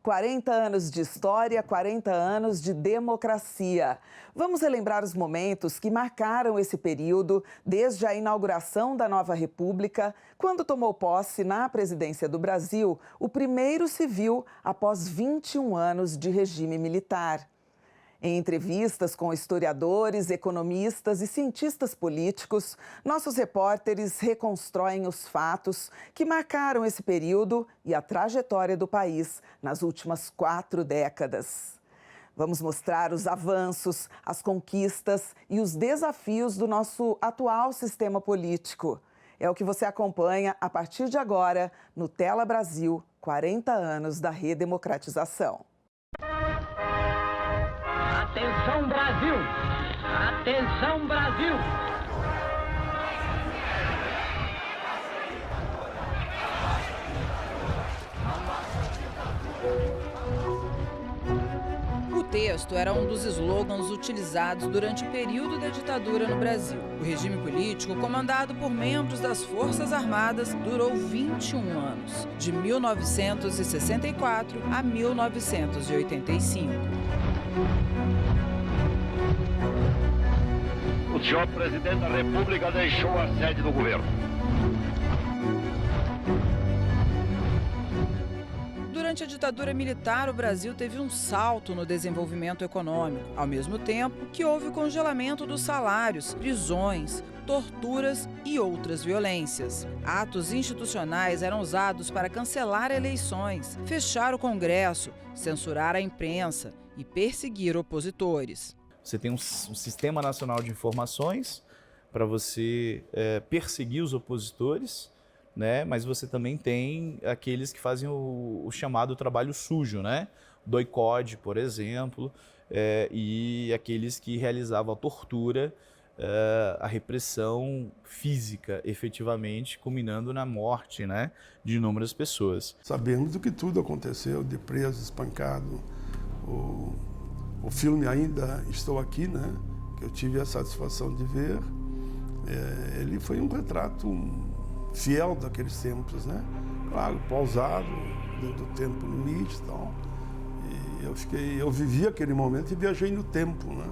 40 anos de história, 40 anos de democracia. Vamos relembrar os momentos que marcaram esse período, desde a inauguração da nova República, quando tomou posse na presidência do Brasil o primeiro civil após 21 anos de regime militar. Em entrevistas com historiadores, economistas e cientistas políticos, nossos repórteres reconstruem os fatos que marcaram esse período e a trajetória do país nas últimas 4 décadas. Vamos mostrar os avanços, as conquistas e os desafios do nosso atual sistema político. É o que você acompanha a partir de agora no Tela Brasil, 40 anos da redemocratização. Atenção, Brasil! Atenção, Brasil! O texto era um dos slogans utilizados durante o período da ditadura no Brasil. O regime político, comandado por membros das Forças Armadas, durou 21 anos, de 1964 a 1985. O senhor presidente da República deixou a sede do governo. Durante a ditadura militar, o Brasil teve um salto no desenvolvimento econômico, ao mesmo tempo que houve o congelamento dos salários, prisões, torturas e outras violências. Atos institucionais eram usados para cancelar eleições, fechar o Congresso, censurar a imprensa e perseguir opositores. Você tem um sistema nacional de informações para você perseguir os opositores, né? Mas você também tem aqueles que fazem o chamado trabalho sujo, né? Doicode, por exemplo, e aqueles que realizavam a tortura, a repressão física, efetivamente, culminando na morte, né, de inúmeras pessoas. Sabemos do que tudo aconteceu, de preso, espancado. O filme Ainda Estou Aqui, né, que eu tive a satisfação de ver, ele foi um retrato fiel daqueles tempos, né? Claro, pausado, dentro do tempo limite e tal. E eu vivi aquele momento e viajei no tempo, né?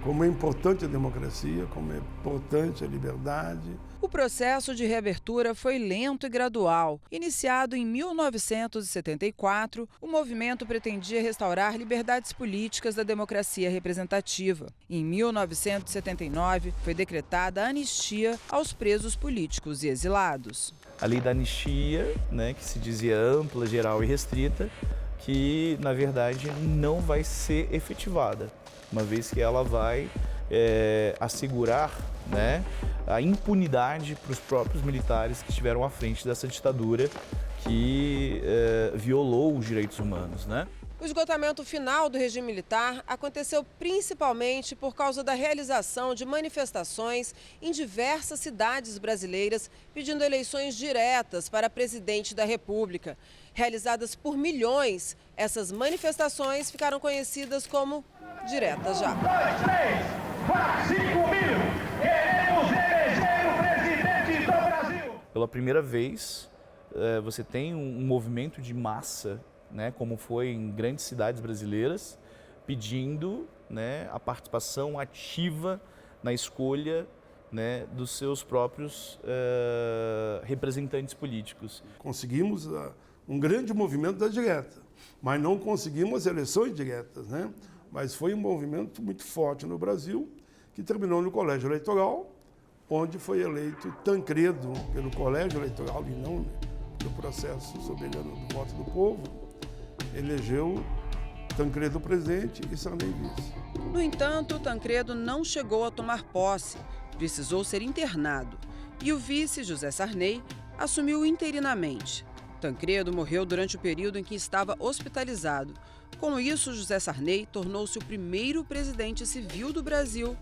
Como é importante a democracia, como é importante a liberdade. O processo de reabertura foi lento e gradual. Iniciado em 1974, o movimento pretendia restaurar liberdades políticas da democracia representativa. Em 1979, foi decretada a anistia aos presos políticos e exilados. A lei da anistia, né, que se dizia ampla, geral e restrita, que, na verdade, não vai ser efetivada, uma vez que ela vai assegurar, né, a impunidade para os próprios militares que estiveram à frente dessa ditadura que violou os direitos humanos, né? O esgotamento final do regime militar aconteceu principalmente por causa da realização de manifestações em diversas cidades brasileiras pedindo eleições diretas para presidente da República. Realizadas por milhões, essas manifestações ficaram conhecidas como diretas já. 1, 2, 3, 4, 5 mil! Queremos eleger o presidente do Brasil! Pela primeira vez, você tem um movimento de massa, né, como foi em grandes cidades brasileiras, pedindo, né, a participação ativa na escolha, né, dos seus próprios representantes políticos. Conseguimos um grande movimento da direta, mas não conseguimos eleições diretas, né? Mas foi um movimento muito forte no Brasil, que terminou no colégio eleitoral, onde foi eleito Tancredo pelo colégio eleitoral e não pelo processo soberano do voto do povo. Elegeu Tancredo presidente e Sarney vice. No entanto, Tancredo não chegou a tomar posse, precisou ser internado. E o vice, José Sarney, assumiu interinamente. Tancredo morreu durante o período em que estava hospitalizado. Com isso, José Sarney tornou-se o primeiro presidente civil do Brasil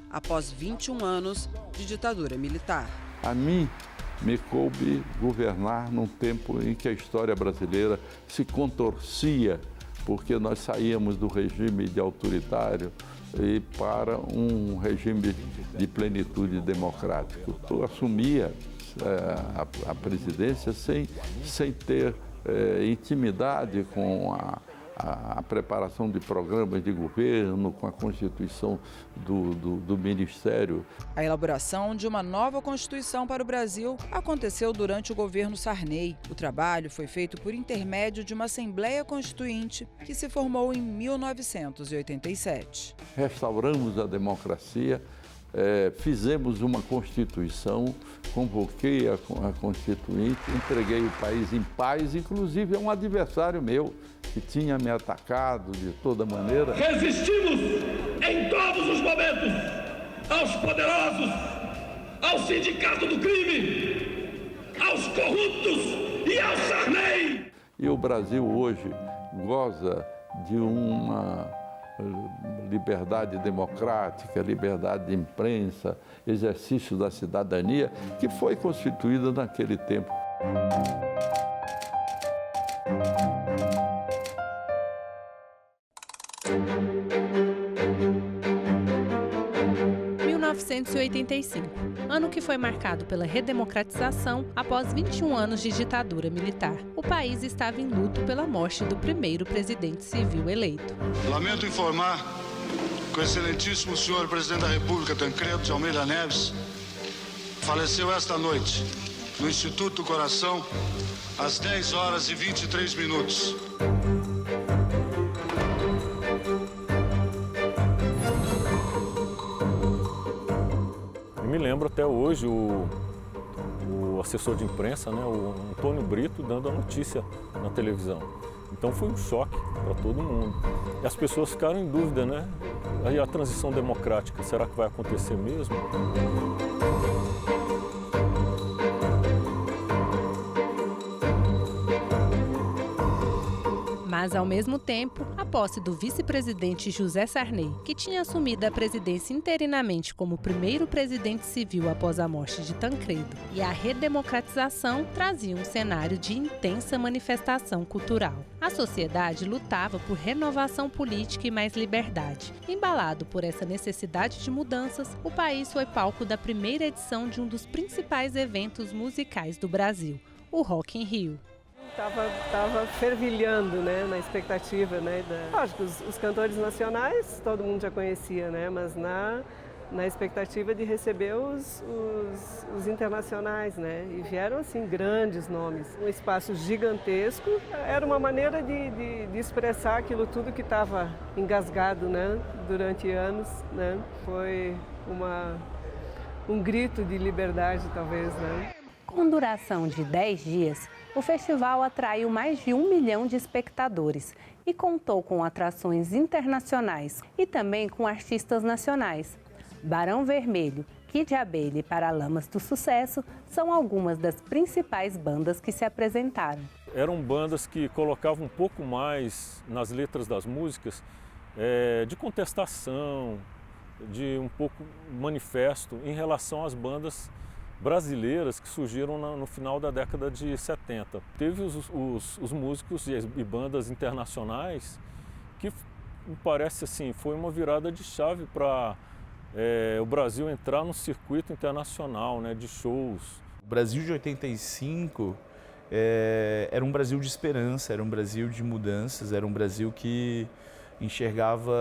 após 21 anos de ditadura militar. A mim me coube governar num tempo em que a história brasileira se contorcia, porque nós saíamos do regime de autoritário e para um regime de plenitude democrático. Eu assumia a presidência sem ter intimidade com a preparação de programas de governo, com a constituição do Ministério. A elaboração de uma nova Constituição para o Brasil aconteceu durante o governo Sarney. O trabalho foi feito por intermédio de uma Assembleia Constituinte que se formou em 1987. Restauramos a democracia, fizemos uma Constituição, convoquei a Constituinte, entreguei o país em paz, inclusive a um adversário meu, que tinha me atacado de toda maneira. Resistimos em todos os momentos aos poderosos, ao sindicato do crime, aos corruptos e ao Sarney. E o Brasil hoje goza de uma liberdade democrática, liberdade de imprensa, exercício da cidadania, que foi constituída naquele tempo. Em 1985, ano que foi marcado pela redemocratização após 21 anos de ditadura militar. O país estava em luto pela morte do primeiro presidente civil eleito. Lamento informar que o excelentíssimo senhor presidente da República, Tancredo de Almeida Neves, faleceu esta noite no Instituto do Coração às 10h23. Eu me lembro até hoje o assessor de imprensa, né, o Antônio Brito, dando a notícia na televisão. Então foi um choque para todo mundo. E as pessoas ficaram em dúvida, né? Aí a transição democrática, será que vai acontecer mesmo? Mas, ao mesmo tempo, a posse do vice-presidente José Sarney, que tinha assumido a presidência interinamente como primeiro presidente civil após a morte de Tancredo, e a redemocratização trazia um cenário de intensa manifestação cultural. A sociedade lutava por renovação política e mais liberdade. Embalado por essa necessidade de mudanças, o país foi palco da primeira edição de um dos principais eventos musicais do Brasil, o Rock in Rio. Tava fervilhando, né, na expectativa, né, lógico, os cantores nacionais todo mundo já conhecia, né, mas na expectativa de receber os internacionais, né, e vieram assim grandes nomes, um espaço gigantesco, era uma maneira de expressar aquilo tudo que estava engasgado, né, durante anos, né, foi um grito de liberdade talvez, né. Com duração de 10 dias, o festival atraiu mais de 1 milhão de espectadores e contou com atrações internacionais e também com artistas nacionais. Barão Vermelho, Kid Abelha e Paralamas do Sucesso são algumas das principais bandas que se apresentaram. Eram bandas que colocavam um pouco mais nas letras das músicas de contestação, de um pouco manifesto em relação às bandas brasileiras que surgiram no final da década de 70. Teve os músicos e bandas internacionais que, me parece assim, foi uma virada de chave para o Brasil entrar no circuito internacional, né, de shows. O Brasil de 85 era um Brasil de esperança, era um Brasil de mudanças, era um Brasil que enxergava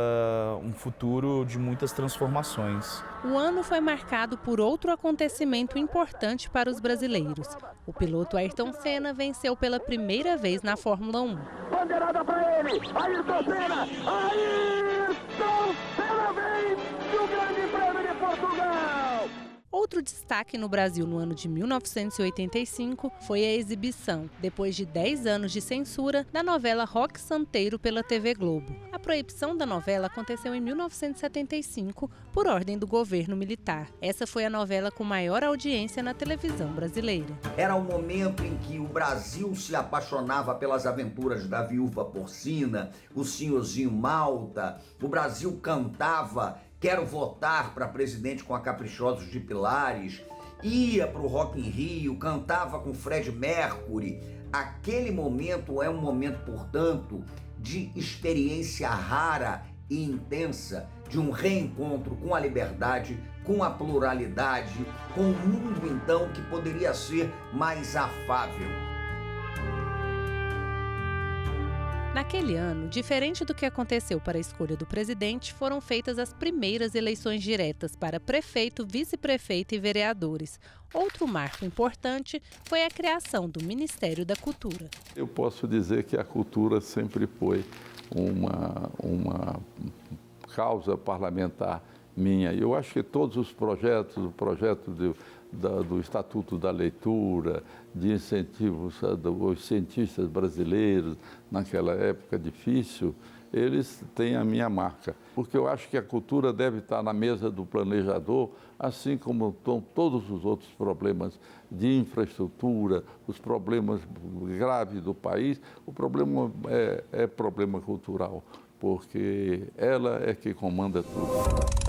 um futuro de muitas transformações. O ano foi marcado por outro acontecimento importante para os brasileiros. O piloto Ayrton Senna venceu pela primeira vez na Fórmula 1. Bandeirada para ele, Ayrton Senna! Ayrton Senna vem do Grande Prêmio de Portugal! Outro destaque no Brasil no ano de 1985 foi a exibição, depois de 10 anos de censura, da novela Roque Santeiro pela TV Globo. A proibição da novela aconteceu em 1975 por ordem do governo militar. Essa foi a novela com maior audiência na televisão brasileira. Era o momento em que o Brasil se apaixonava pelas aventuras da viúva porcina, o senhorzinho Malta, o Brasil cantava "Quero votar para presidente com a Caprichosos de Pilares", ia para o Rock in Rio, cantava com Fred Mercury. Aquele momento é um momento, portanto, de experiência rara e intensa, de um reencontro com a liberdade, com a pluralidade, com um mundo, então, que poderia ser mais afável. Naquele ano, diferente do que aconteceu para a escolha do presidente, foram feitas as primeiras eleições diretas para prefeito, vice-prefeito e vereadores. Outro marco importante foi a criação do Ministério da Cultura. Eu posso dizer que a cultura sempre foi uma causa parlamentar minha. Eu acho que todos os projetos, o projeto do Estatuto da Leitura, de incentivos aos cientistas brasileiros, naquela época difícil, eles têm a minha marca. Porque eu acho que a cultura deve estar na mesa do planejador, assim como estão todos os outros problemas de infraestrutura, os problemas graves do país. O problema é problema cultural, porque ela é que comanda tudo.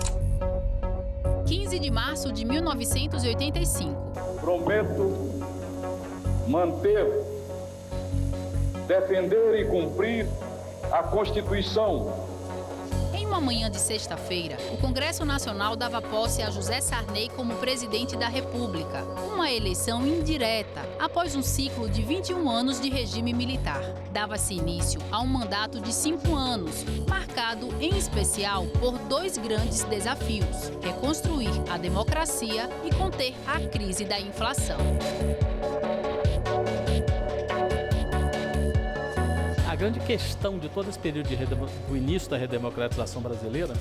15 de março de 1985. Prometo manter, defender e cumprir a Constituição. Em uma manhã de sexta-feira, o Congresso Nacional dava posse a José Sarney como presidente da República. Uma eleição indireta, após um ciclo de 21 anos de regime militar. Dava-se início a um mandato de 5 anos, marcado em especial por 2 grandes desafios: reconstruir a democracia e conter a crise da inflação. A grande questão de todo esse período do início da redemocratização brasileira,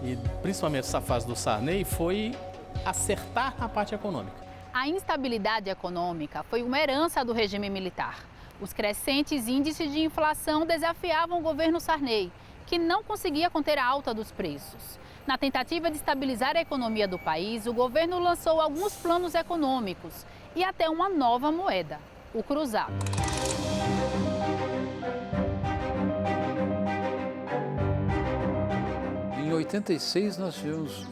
e principalmente essa fase do Sarney, foi acertar a parte econômica. A instabilidade econômica foi uma herança do regime militar. Os crescentes índices de inflação desafiavam o governo Sarney, que não conseguia conter a alta dos preços. Na tentativa de estabilizar a economia do país, o governo lançou alguns planos econômicos e até uma nova moeda, o cruzado. Em 86 nós tivemos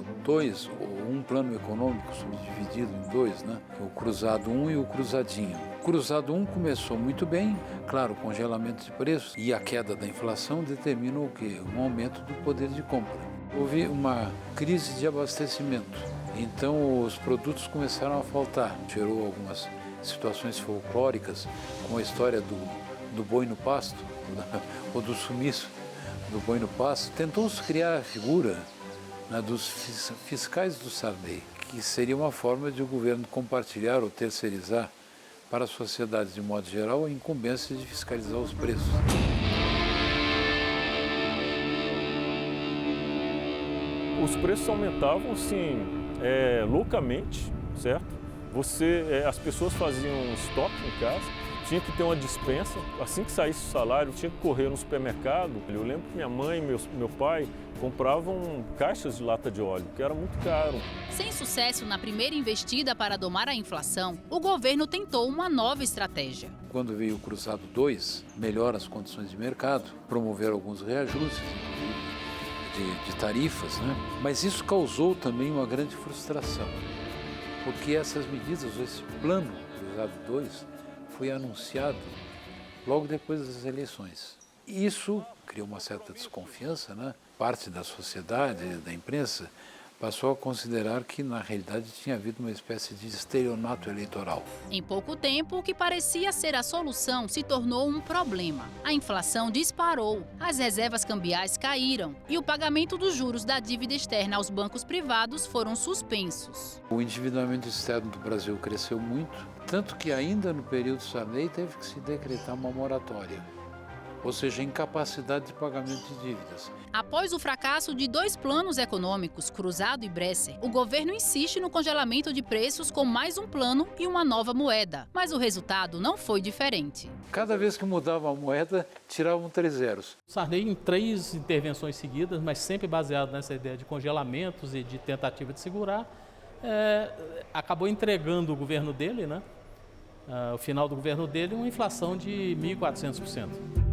um plano econômico subdividido em 2, né? O Cruzado 1 e o Cruzadinho. O Cruzado 1 começou muito bem, claro, o congelamento de preços e a queda da inflação determinou o quê? Um aumento do poder de compra. Houve uma crise de abastecimento, então os produtos começaram a faltar. Gerou algumas situações folclóricas, como a história do boi no pasto, ou do sumiço do boi no pasto. Tentou-se criar a figura, né, dos fiscais do Sarney, que seria uma forma de o governo compartilhar ou terceirizar para a sociedade de modo geral a incumbência de fiscalizar os preços. Os preços aumentavam, assim, loucamente, certo? As pessoas faziam estoque em casa, tinha que ter uma despensa. Assim que saísse o salário, tinha que correr no supermercado. Eu lembro que minha mãe e meu pai compravam caixas de lata de óleo, que era muito caro. Sem sucesso na primeira investida para domar a inflação, o governo tentou uma nova estratégia. Quando veio o Cruzado 2, melhora as condições de mercado, promoveram alguns reajustes, de tarifas, né? Mas isso causou também uma grande frustração, porque essas medidas, esse plano Cruzado 2, foi anunciado logo depois das eleições. Isso criou uma certa desconfiança, né? Parte da sociedade, da imprensa, passou a considerar que, na realidade, tinha havido uma espécie de estelionato eleitoral. Em pouco tempo, o que parecia ser a solução se tornou um problema. A inflação disparou, as reservas cambiais caíram e o pagamento dos juros da dívida externa aos bancos privados foram suspensos. O endividamento externo do Brasil cresceu muito, tanto que ainda no período Sarney teve que se decretar uma moratória, ou seja, incapacidade de pagamento de dívidas. Após o fracasso de 2 planos econômicos, Cruzado e Bresser, o governo insiste no congelamento de preços com mais um plano e uma nova moeda. Mas o resultado não foi diferente. Cada vez que mudava a moeda, tiravam 3 zeros. Sarney, em 3 intervenções seguidas, mas sempre baseado nessa ideia de congelamentos e de tentativa de segurar, acabou entregando o governo dele, né? O final do governo dele, uma inflação de 1.400%.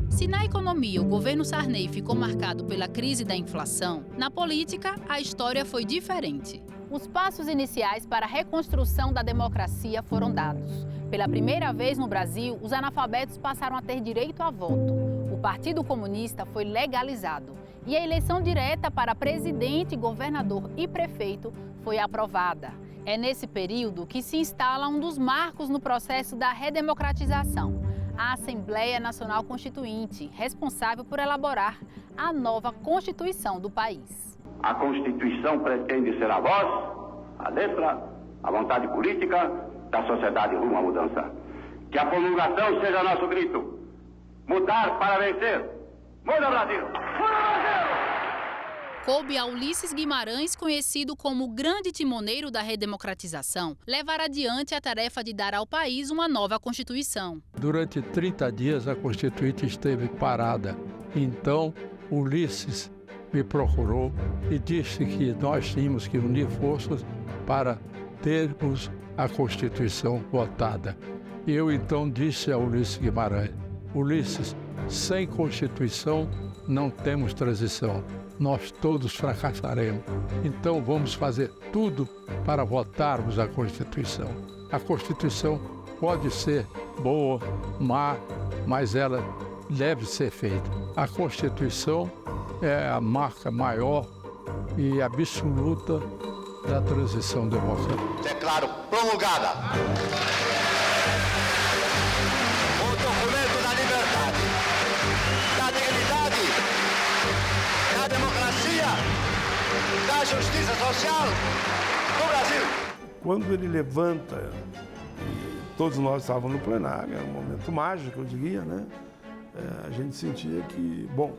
Se na economia o governo Sarney ficou marcado pela crise da inflação, na política a história foi diferente. Os passos iniciais para a reconstrução da democracia foram dados. Pela primeira vez no Brasil, os analfabetos passaram a ter direito a voto. O Partido Comunista foi legalizado e a eleição direta para presidente, governador e prefeito foi aprovada. É nesse período que se instala um dos marcos no processo da redemocratização: a Assembleia Nacional Constituinte, responsável por elaborar a nova Constituição do país. A Constituição pretende ser a voz, a letra, a vontade política da sociedade rumo à mudança. Que a promulgação seja nosso grito. Mudar para vencer. Muda, Brasil! Muda, Brasil! Coube a Ulisses Guimarães, conhecido como o grande timoneiro da redemocratização, levar adiante a tarefa de dar ao país uma nova Constituição. Durante 30 dias a Constituinte esteve parada. Então, Ulisses me procurou e disse que nós tínhamos que unir forças para termos a Constituição votada. Eu então disse a Ulisses Guimarães: Ulisses, sem Constituição não temos transição. Nós todos fracassaremos. Então vamos fazer tudo para votarmos a Constituição. A Constituição pode ser boa, má, mas ela deve ser feita. A Constituição é a marca maior e absoluta da transição democrática. Declaro promulgada. O documento da liberdade, da dignidade, da democracia, da justiça social do Brasil. Quando ele levanta, e todos nós estávamos no plenário, era um momento mágico, eu diria, né? A gente sentia que, bom,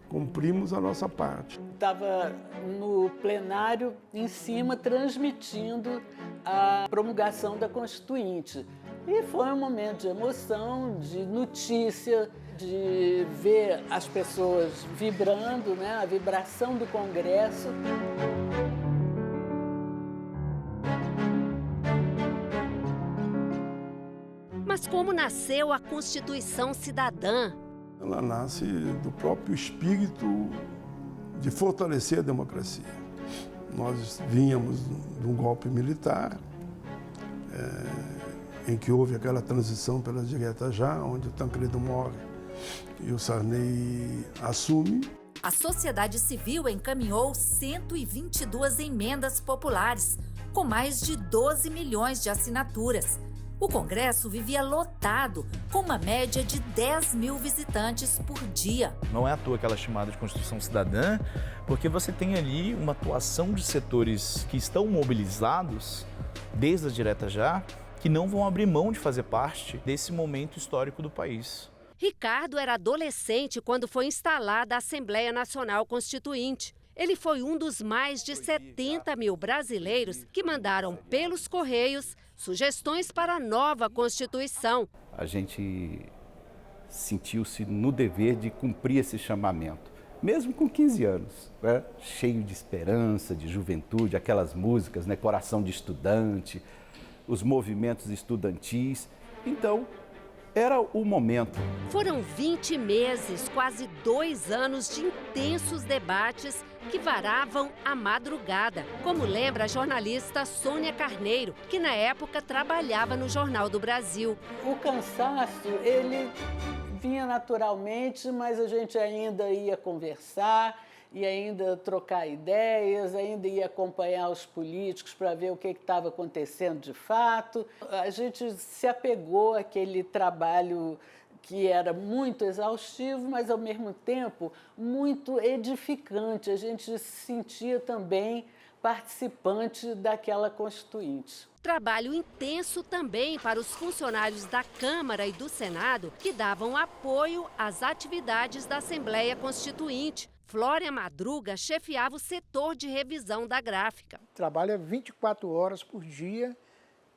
cumprimos a nossa parte. Estava no plenário em cima transmitindo a promulgação da Constituinte. E foi um momento de emoção, de notícia, de ver as pessoas vibrando, né? A vibração do Congresso. Mas como nasceu a Constituição Cidadã? Ela nasce do próprio espírito de fortalecer a democracia. Nós vínhamos de um golpe militar, em que houve aquela transição pela direta já, onde o Tancredo morre e o Sarney assume. A sociedade civil encaminhou 122 emendas populares, com mais de 12 milhões de assinaturas. O Congresso vivia lotado, com uma média de 10 mil visitantes por dia. Não é à toa que ela é chamada de Constituição Cidadã, porque você tem ali uma atuação de setores que estão mobilizados, desde a direta já, que não vão abrir mão de fazer parte desse momento histórico do país. Ricardo era adolescente quando foi instalada a Assembleia Nacional Constituinte. Ele foi um dos mais de 70 mil brasileiros que mandaram pelos Correios sugestões para a nova Constituição. A gente sentiu-se no dever de cumprir esse chamamento, mesmo com 15 anos, né? Cheio de esperança, de juventude, aquelas músicas, né? Coração de estudante, os movimentos estudantis. Então, era o momento. Foram 20 meses, quase 2 anos de intensos debates que varavam a madrugada, como lembra a jornalista Sônia Carneiro, que na época trabalhava no Jornal do Brasil. O cansaço, ele vinha naturalmente, mas a gente ainda ia conversar, e ainda trocar ideias, ainda ia acompanhar os políticos para ver o que estava acontecendo de fato. A gente se apegou àquele trabalho que era muito exaustivo, mas, ao mesmo tempo, muito edificante. A gente se sentia também participante daquela Constituinte. Trabalho intenso também para os funcionários da Câmara e do Senado, que davam apoio às atividades da Assembleia Constituinte. Flória Madruga chefiava o setor de revisão da gráfica. Trabalha 24 horas por dia,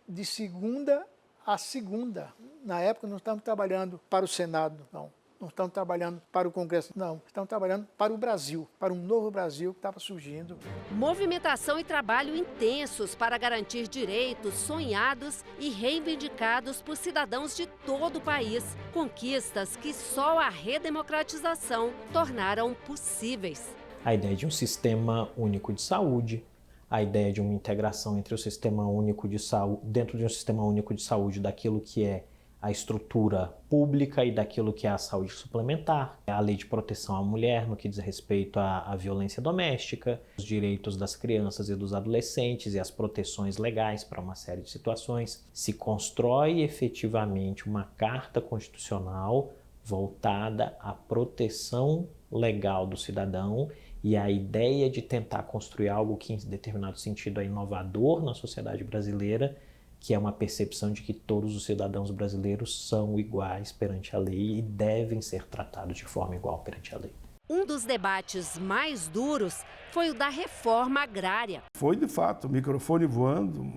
de segunda a segunda. Na época não estamos trabalhando para o Senado, não. Não estamos trabalhando para o Congresso, não. Estamos trabalhando para o Brasil, para um novo Brasil que estava surgindo. Movimentação e trabalho intensos para garantir direitos sonhados e reivindicados por cidadãos de todo o país. Conquistas que só a redemocratização tornaram possíveis. A ideia de um sistema único de saúde, a ideia de uma integração entre o sistema único de saúde, dentro de um sistema único de saúde, daquilo que é a estrutura pública e daquilo que é a saúde suplementar, a lei de proteção à mulher no que diz respeito à violência doméstica, os direitos das crianças e dos adolescentes e as proteções legais para uma série de situações. Se constrói efetivamente uma carta constitucional voltada à proteção legal do cidadão e a ideia de tentar construir algo que, em determinado sentido, é inovador na sociedade brasileira, que é uma percepção de que todos os cidadãos brasileiros são iguais perante a lei e devem ser tratados de forma igual perante a lei. Um dos debates mais duros foi o da reforma agrária. Foi, de fato, o microfone voando,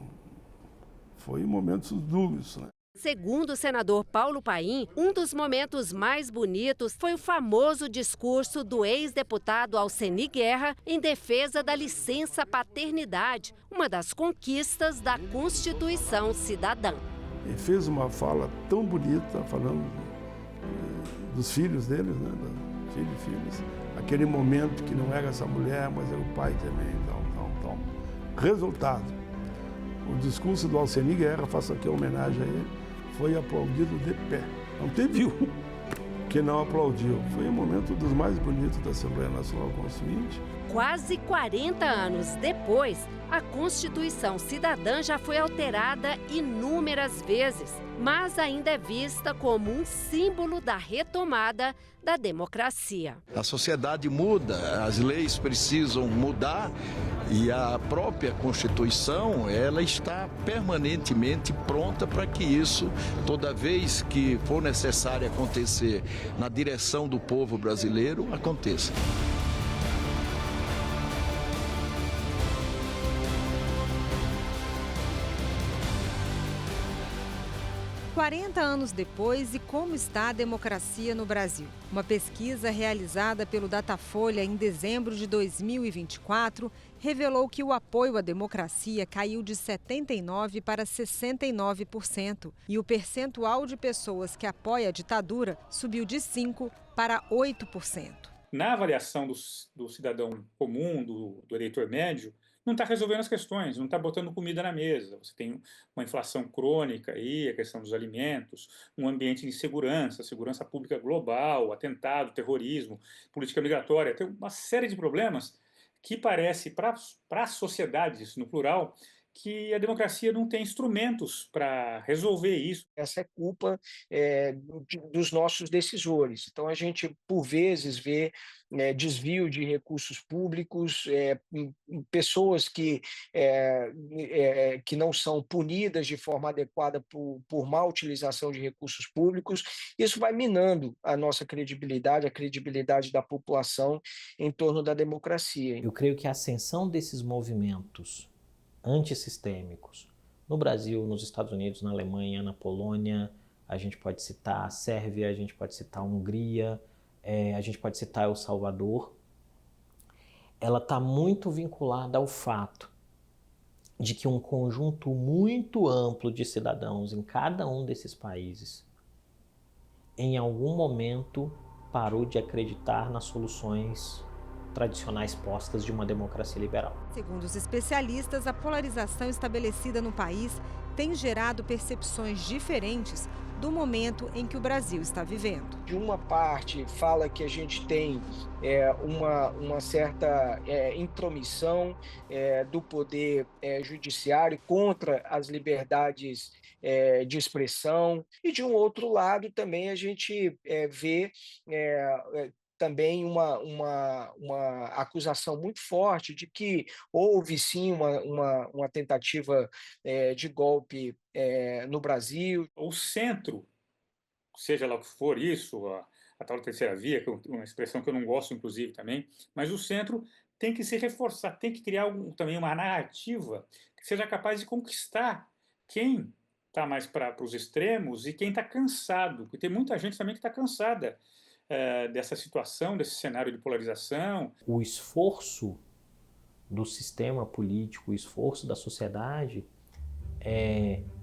foi momentos duros, né? Segundo o senador Paulo Paim, um dos momentos mais bonitos foi o famoso discurso do ex-deputado Alceni Guerra em defesa da licença paternidade, uma das conquistas da Constituição Cidadã. Ele fez uma fala tão bonita, falando dos filhos deles, né? Filho e filhas. Aquele momento que não era essa mulher, mas era o pai também, então. Resultado, o discurso do Alceni Guerra, faço aqui homenagem a ele, foi aplaudido de pé. Não teve um que não aplaudiu. Foi um momento dos mais bonitos da Assembleia Nacional Constituinte. Quase 40 anos depois, a Constituição Cidadã já foi alterada inúmeras vezes, mas ainda é vista como um símbolo da retomada da democracia. A sociedade muda, as leis precisam mudar e a própria Constituição, ela está permanentemente pronta para que isso, toda vez que for necessário acontecer na direção do povo brasileiro, aconteça. "40 anos depois, e como está a democracia no Brasil?" Uma pesquisa realizada pelo Datafolha em dezembro de 2024 revelou que o apoio à democracia caiu de 79% para 69% e o percentual de pessoas que apoia a ditadura subiu de 5% para 8%. Na avaliação do cidadão comum, do eleitor médio, não está resolvendo as questões, não está botando comida na mesa. Você tem uma inflação crônica aí, a questão dos alimentos, um ambiente de insegurança, segurança pública global, atentado, terrorismo, política migratória. Tem uma série de problemas que parece para as sociedades, no plural, que a democracia não tem instrumentos para resolver isso. Essa é culpa dos nossos decisores. Então, a gente, por vezes, vê desvio de recursos públicos, pessoas que não são punidas de forma adequada por má utilização de recursos públicos. Isso vai minando a nossa credibilidade, a credibilidade da população em torno da democracia. Eu creio que a ascensão desses movimentos antissistêmicos no Brasil, nos Estados Unidos, na Alemanha, na Polônia, a gente pode citar a Sérvia, a gente pode citar a Hungria, a gente pode citar El Salvador, ela está muito vinculada ao fato de que um conjunto muito amplo de cidadãos em cada um desses países, em algum momento, parou de acreditar nas soluções tradicionais postas de uma democracia liberal. Segundo os especialistas, a polarização estabelecida no país tem gerado percepções diferentes do momento em que o Brasil está vivendo. De uma parte, fala que a gente tem uma certa intromissão do poder judiciário contra as liberdades de expressão, e de um outro lado também a gente vê também uma acusação muito forte de que houve sim uma tentativa de golpe no Brasil. O centro, seja lá o que for isso, a tal terceira via, que é uma expressão que eu não gosto inclusive também, mas o centro tem que se reforçar, tem que criar também uma narrativa que seja capaz de conquistar quem está mais para os extremos e quem está cansado, porque tem muita gente também que está cansada dessa situação, desse cenário de polarização. O esforço do sistema político, o esforço da sociedade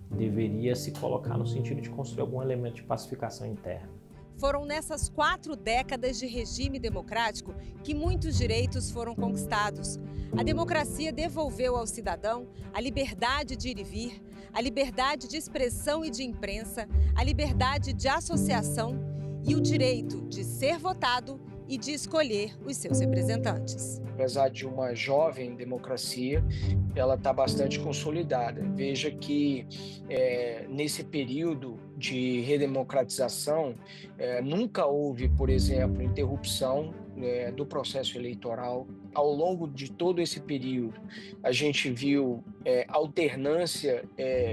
deveria se colocar no sentido de construir algum elemento de pacificação interna. Foram nessas 4 décadas de regime democrático que muitos direitos foram conquistados. A democracia devolveu ao cidadão a liberdade de ir e vir, a liberdade de expressão e de imprensa, a liberdade de associação e o direito de ser votado e de escolher os seus representantes. Apesar de uma jovem democracia, ela está bastante consolidada. Veja que nesse período de redemocratização, nunca houve, por exemplo, interrupção do processo eleitoral. Ao longo de todo esse período, a gente viu alternância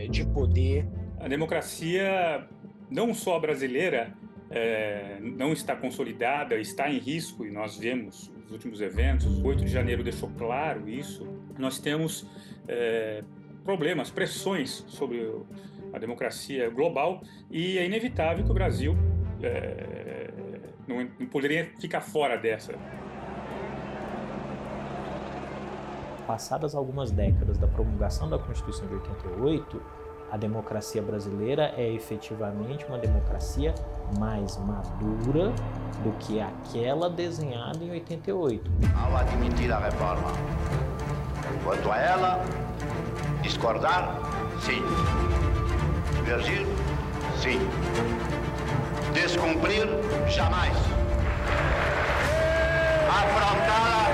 de poder. A democracia, não só brasileira, não está consolidada, está em risco, e nós vemos os últimos eventos. O 8 de janeiro deixou claro isso. Nós temos problemas, pressões sobre a democracia global, e é inevitável que o Brasil não poderia ficar fora dessa. Passadas algumas décadas da promulgação da Constituição de 88, a democracia brasileira é efetivamente uma democracia mais madura do que aquela desenhada em 88. Ao admitir a reforma, quanto a ela, discordar, sim. Divergir, sim. Descumprir, jamais. Afrontá-la,